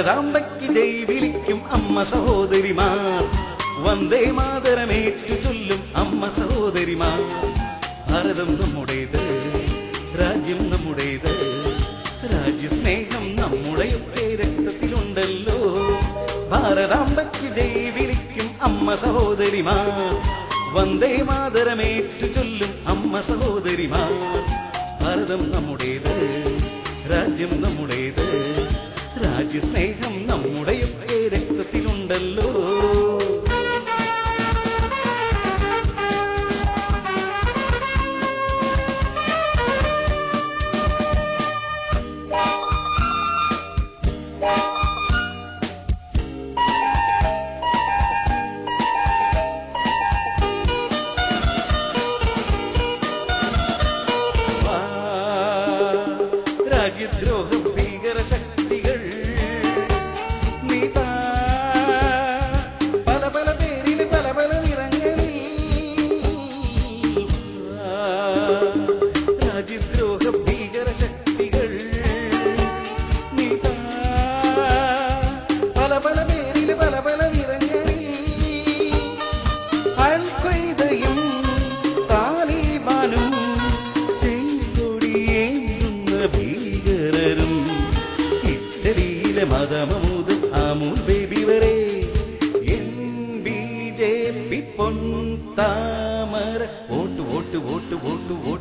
ഭാരതാംബയ്ക്ക് ജയ് വിളിക്കും അമ്മ സഹോദരിമാർ, വന്ദേ മാതരമേറ്റു ചൊല്ലും അമ്മ സഹോദരിമാർ. ഭാരതം നമ്മുടേത്, രാജ്യം നമ്മുടേത്, രാജ്യസ്നേഹം നമ്മുടെയൊക്കെ രക്തത്തിലുണ്ടല്ലോ. ഭാരതാംബയ്ക്ക് ജയ് വിളിക്കും അമ്മ സഹോദരിമാർ, വന്ദേ മാതരമേറ്റു ചൊല്ലും അമ്മ സഹോദരിമാർ. ഭാരതം നമ്മുടേത്, രാജ്യം നമ്മുടേത്, രാജ്യസ്നേഹം നമ്മുടെയൊക്കെ രക്തത്തിലുണ്ടല്ലോ. രാജ്യദ്രോഹ ഭീകര ശക്തികൾ നീതാ പല പല പേരിൽ പല പല നിറങ്ങളിൽ. രാജ്യദ്രോഹ ഭീകര ശക്തികൾ നീതാ പല പല പേരിൽ പല പല നിറങ്ങളിൽ. അൽ ഖ്വയ്ദയും താലിബാനും ഭീകരരും ഇറ്റലിയിലെ മതമൂത് അമൂൽ ബേബി വരെ NBJP പൊൻതാമര. Vote vote vote vote vote